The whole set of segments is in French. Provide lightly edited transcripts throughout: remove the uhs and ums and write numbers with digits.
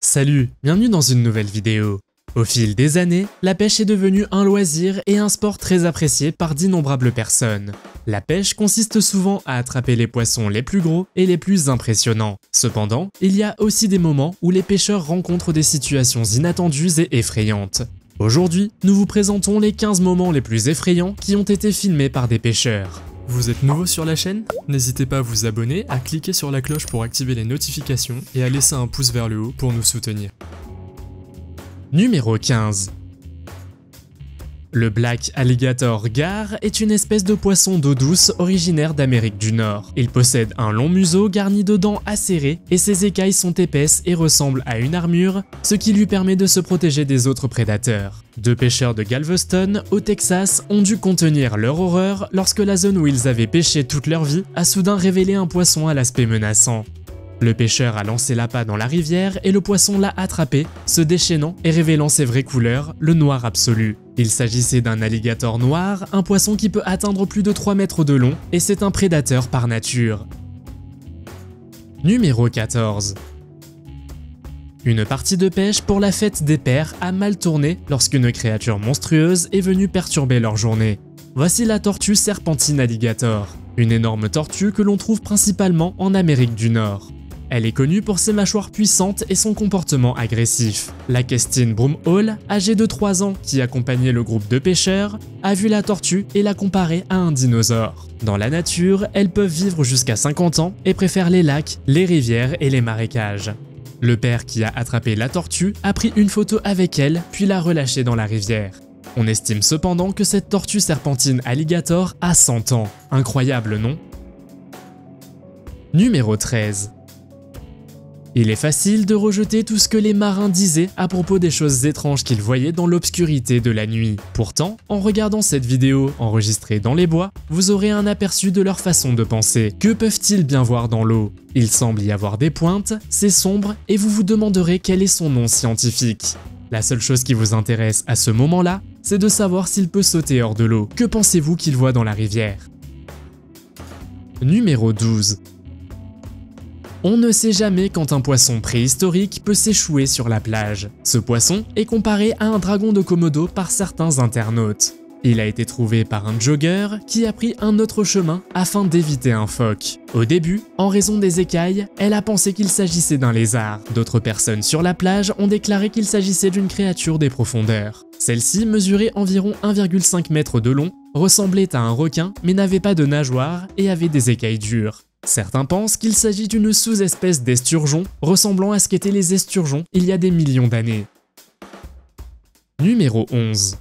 Salut, bienvenue dans une nouvelle vidéo. Au fil des années, la pêche est devenue un loisir et un sport très apprécié par d'innombrables personnes. La pêche consiste souvent à attraper les poissons les plus gros et les plus impressionnants. Cependant, il y a aussi des moments où les pêcheurs rencontrent des situations inattendues et effrayantes. Aujourd'hui, nous vous présentons les 15 moments les plus effrayants qui ont été filmés par des pêcheurs. Vous êtes nouveau sur la chaîne? N'hésitez pas à vous abonner, à cliquer sur la cloche pour activer les notifications et à laisser un pouce vers le haut pour nous soutenir. Numéro 15. Le Black Alligator Gar est une espèce de poisson d'eau douce originaire d'Amérique du Nord. Il possède un long museau garni de dents acérées et ses écailles sont épaisses et ressemblent à une armure, ce qui lui permet de se protéger des autres prédateurs. Deux pêcheurs de Galveston, au Texas, ont dû contenir leur horreur lorsque la zone où ils avaient pêché toute leur vie a soudain révélé un poisson à l'aspect menaçant. Le pêcheur a lancé l'appât dans la rivière et le poisson l'a attrapé, se déchaînant et révélant ses vraies couleurs, le noir absolu. Il s'agissait d'un alligator noir, un poisson qui peut atteindre plus de 3 mètres de long et c'est un prédateur par nature. Numéro 14. Une partie de pêche pour la fête des pères a mal tourné lorsqu'une créature monstrueuse est venue perturber leur journée. Voici la tortue serpentine alligator, une énorme tortue que l'on trouve principalement en Amérique du Nord. Elle est connue pour ses mâchoires puissantes et son comportement agressif. La Kestine Broomhall, âgée de 3 ans qui accompagnait le groupe de pêcheurs, a vu la tortue et l'a comparée à un dinosaure. Dans la nature, elles peuvent vivre jusqu'à 50 ans et préfèrent les lacs, les rivières et les marécages. Le père qui a attrapé la tortue a pris une photo avec elle puis l'a relâchée dans la rivière. On estime cependant que cette tortue serpentine alligator a 100 ans. Incroyable, non? Numéro 13. Il est facile de rejeter tout ce que les marins disaient à propos des choses étranges qu'ils voyaient dans l'obscurité de la nuit. Pourtant, en regardant cette vidéo enregistrée dans les bois, vous aurez un aperçu de leur façon de penser. Que peuvent-ils bien voir dans l'eau? Il semble y avoir des pointes, c'est sombre et vous vous demanderez quel est son nom scientifique. La seule chose qui vous intéresse à ce moment-là, c'est de savoir s'il peut sauter hors de l'eau. Que pensez-vous qu'il voit dans la rivière? Numéro 12. On ne sait jamais quand un poisson préhistorique peut s'échouer sur la plage. Ce poisson est comparé à un dragon de Komodo par certains internautes. Il a été trouvé par un jogger qui a pris un autre chemin afin d'éviter un phoque. Au début, en raison des écailles, elle a pensé qu'il s'agissait d'un lézard. D'autres personnes sur la plage ont déclaré qu'il s'agissait d'une créature des profondeurs. Celle-ci mesurait environ 1,5 m de long, ressemblait à un requin mais n'avait pas de nageoires et avait des écailles dures. Certains pensent qu'il s'agit d'une sous-espèce d'esturgeon, ressemblant à ce qu'étaient les esturgeons il y a des millions d'années. Numéro 11.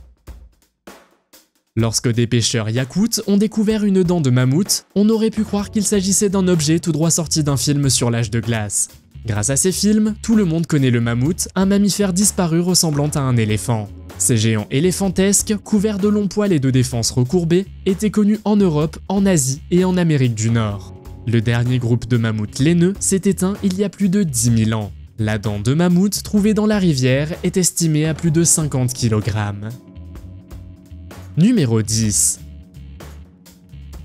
Lorsque des pêcheurs yakoutes ont découvert une dent de mammouth, on aurait pu croire qu'il s'agissait d'un objet tout droit sorti d'un film sur l'âge de glace. Grâce à ces films, tout le monde connaît le mammouth, un mammifère disparu ressemblant à un éléphant. Ces géants éléphantesques, couverts de longs poils et de défenses recourbées, étaient connus en Europe, en Asie et en Amérique du Nord. Le dernier groupe de mammouths laineux s'est éteint il y a plus de 10 000 ans. La dent de mammouth trouvée dans la rivière est estimée à plus de 50 kg. Numéro 10.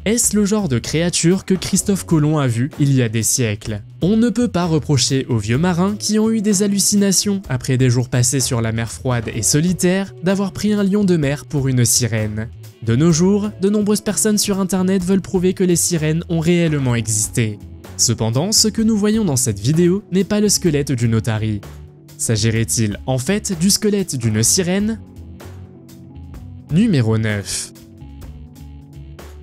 Est-ce le genre de créature que Christophe Colomb a vu il y a des siècles? On ne peut pas reprocher aux vieux marins qui ont eu des hallucinations après des jours passés sur la mer froide et solitaire d'avoir pris un lion de mer pour une sirène. De nos jours, de nombreuses personnes sur internet veulent prouver que les sirènes ont réellement existé. Cependant, ce que nous voyons dans cette vidéo n'est pas le squelette d'une otarie. S'agirait-il en fait du squelette d'une sirène? Numéro 9.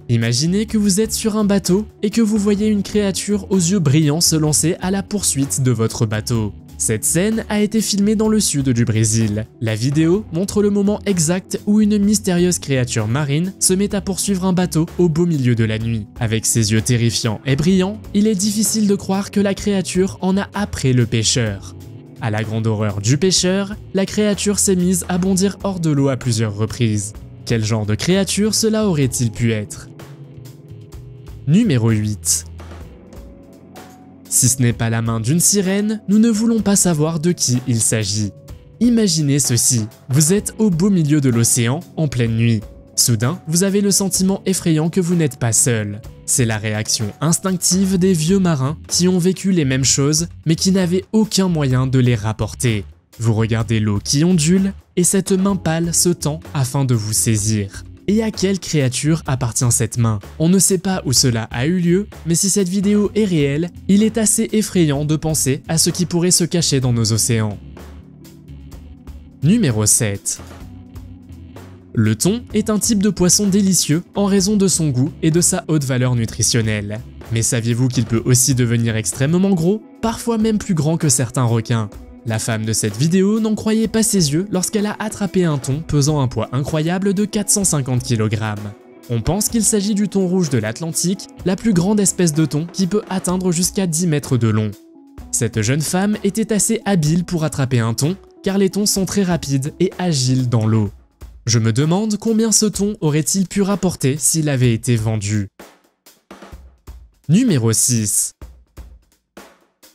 Imaginez que vous êtes sur un bateau et que vous voyez une créature aux yeux brillants se lancer à la poursuite de votre bateau. Cette scène a été filmée dans le sud du Brésil. La vidéo montre le moment exact où une mystérieuse créature marine se met à poursuivre un bateau au beau milieu de la nuit. Avec ses yeux terrifiants et brillants, il est difficile de croire que la créature en a après le pêcheur. À la grande horreur du pêcheur, la créature s'est mise à bondir hors de l'eau à plusieurs reprises. Quel genre de créature cela aurait-il pu être? Numéro 8. Si ce n'est pas la main d'une sirène, nous ne voulons pas savoir de qui il s'agit. Imaginez ceci, vous êtes au beau milieu de l'océan, en pleine nuit. Soudain, vous avez le sentiment effrayant que vous n'êtes pas seul. C'est la réaction instinctive des vieux marins qui ont vécu les mêmes choses mais qui n'avaient aucun moyen de les rapporter. Vous regardez l'eau qui ondule et cette main pâle se tend afin de vous saisir. Et à quelle créature appartient cette main? On ne sait pas où cela a eu lieu, mais si cette vidéo est réelle, il est assez effrayant de penser à ce qui pourrait se cacher dans nos océans. Numéro 7. Le thon est un type de poisson délicieux en raison de son goût et de sa haute valeur nutritionnelle. Mais saviez-vous qu'il peut aussi devenir extrêmement gros, parfois même plus grand que certains requins? La femme de cette vidéo n'en croyait pas ses yeux lorsqu'elle a attrapé un thon pesant un poids incroyable de 450 kg. On pense qu'il s'agit du thon rouge de l'Atlantique, la plus grande espèce de thon qui peut atteindre jusqu'à 10 mètres de long. Cette jeune femme était assez habile pour attraper un thon, car les thons sont très rapides et agiles dans l'eau. Je me demande combien ce thon aurait-il pu rapporter s'il avait été vendu. Numéro 6.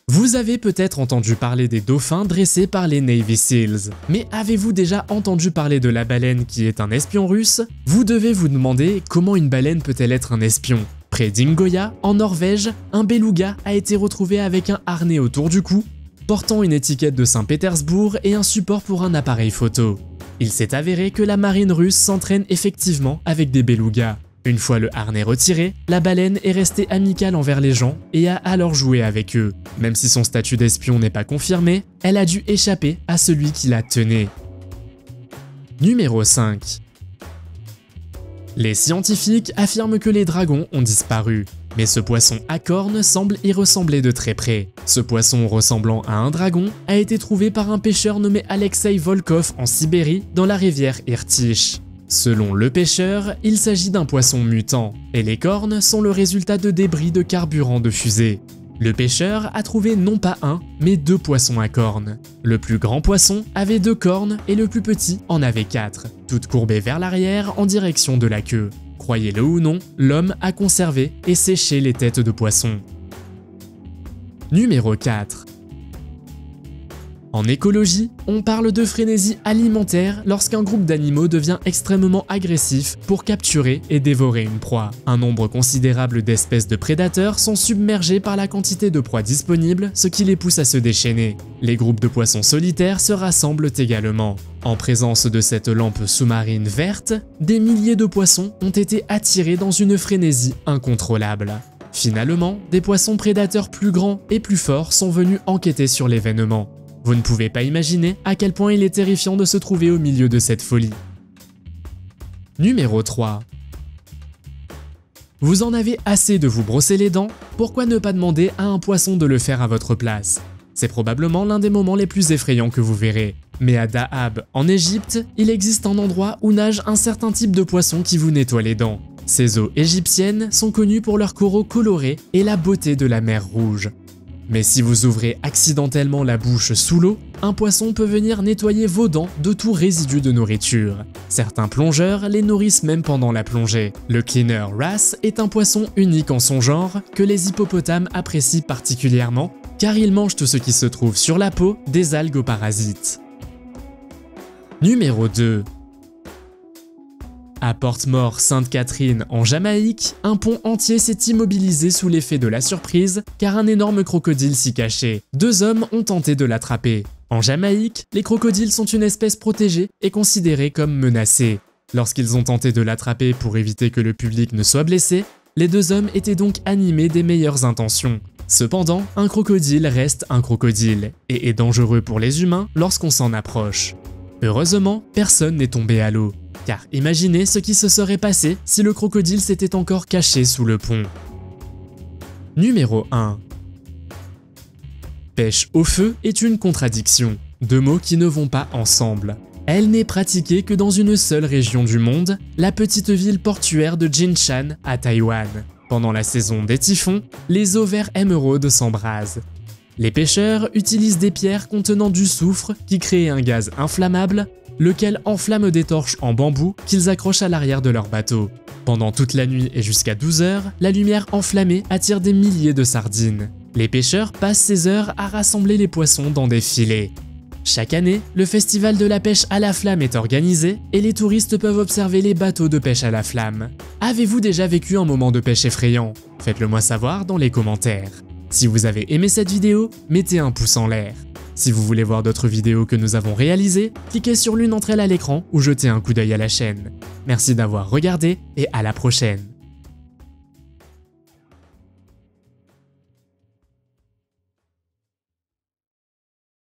Vous avez peut-être entendu parler des dauphins dressés par les Navy Seals, mais avez-vous déjà entendu parler de la baleine qui est un espion russe? Vous devez vous demander comment une baleine peut-elle être un espion. Près d'Ingoya, en Norvège, un beluga a été retrouvé avec un harnais autour du cou, portant une étiquette de Saint-Pétersbourg et un support pour un appareil photo. Il s'est avéré que la marine russe s'entraîne effectivement avec des belugas. Une fois le harnais retiré, la baleine est restée amicale envers les gens et a alors joué avec eux. Même si son statut d'espion n'est pas confirmé, elle a dû échapper à celui qui la tenait. Numéro 5. Les scientifiques affirment que les dragons ont disparu, mais ce poisson à cornes semble y ressembler de très près. Ce poisson ressemblant à un dragon a été trouvé par un pêcheur nommé Alexei Volkov en Sibérie dans la rivière Irtych. Selon le pêcheur, il s'agit d'un poisson mutant, et les cornes sont le résultat de débris de carburant de fusée. Le pêcheur a trouvé non pas un, mais 2 poissons à cornes. Le plus grand poisson avait 2 cornes et le plus petit en avait 4, toutes courbées vers l'arrière en direction de la queue. Croyez-le ou non, l'homme a conservé et séché les têtes de poissons. Numéro 4. En écologie, on parle de frénésie alimentaire lorsqu'un groupe d'animaux devient extrêmement agressif pour capturer et dévorer une proie. Un nombre considérable d'espèces de prédateurs sont submergés par la quantité de proies disponibles, ce qui les pousse à se déchaîner. Les groupes de poissons solitaires se rassemblent également. En présence de cette lampe sous-marine verte, des milliers de poissons ont été attirés dans une frénésie incontrôlable. Finalement, des poissons prédateurs plus grands et plus forts sont venus enquêter sur l'événement. Vous ne pouvez pas imaginer à quel point il est terrifiant de se trouver au milieu de cette folie. Numéro 3. Vous en avez assez de vous brosser les dents? Pourquoi ne pas demander à un poisson de le faire à votre place? C'est probablement l'un des moments les plus effrayants que vous verrez. Mais à Dahab, en Égypte, il existe un endroit où nage un certain type de poisson qui vous nettoie les dents. Ces eaux égyptiennes sont connues pour leurs coraux colorés et la beauté de la mer Rouge. Mais si vous ouvrez accidentellement la bouche sous l'eau, un poisson peut venir nettoyer vos dents de tout résidu de nourriture. Certains plongeurs les nourrissent même pendant la plongée. Le cleaner wrasse est un poisson unique en son genre que les hippopotames apprécient particulièrement car il mange tout ce qui se trouve sur la peau des algues aux parasites. Numéro 2. À Portmore Sainte-Catherine en Jamaïque, un pont entier s'est immobilisé sous l'effet de la surprise car un énorme crocodile s'y cachait. 2 hommes ont tenté de l'attraper. En Jamaïque, les crocodiles sont une espèce protégée et considérée comme menacée. Lorsqu'ils ont tenté de l'attraper pour éviter que le public ne soit blessé, les 2 hommes étaient donc animés des meilleures intentions. Cependant, un crocodile reste un crocodile et est dangereux pour les humains lorsqu'on s'en approche. Heureusement, personne n'est tombé à l'eau. Car imaginez ce qui se serait passé si le crocodile s'était encore caché sous le pont. Numéro 1. Pêche au feu est une contradiction, 2 mots qui ne vont pas ensemble. Elle n'est pratiquée que dans une seule région du monde, la petite ville portuaire de Jinshan à Taïwan. Pendant la saison des typhons, les eaux vert émeraude s'embrasent. Les pêcheurs utilisent des pierres contenant du soufre qui crée un gaz inflammable, lequel enflamme des torches en bambou qu'ils accrochent à l'arrière de leur bateau. Pendant toute la nuit et jusqu'à 12 heures, la lumière enflammée attire des milliers de sardines. Les pêcheurs passent ces heures à rassembler les poissons dans des filets. Chaque année, le festival de la pêche à la flamme est organisé et les touristes peuvent observer les bateaux de pêche à la flamme. Avez-vous déjà vécu un moment de pêche effrayant? Faites-le moi savoir dans les commentaires. Si vous avez aimé cette vidéo, mettez un pouce en l'air. Si vous voulez voir d'autres vidéos que nous avons réalisées, cliquez sur l'une d'entre elles à l'écran ou jetez un coup d'œil à la chaîne. Merci d'avoir regardé et à la prochaine.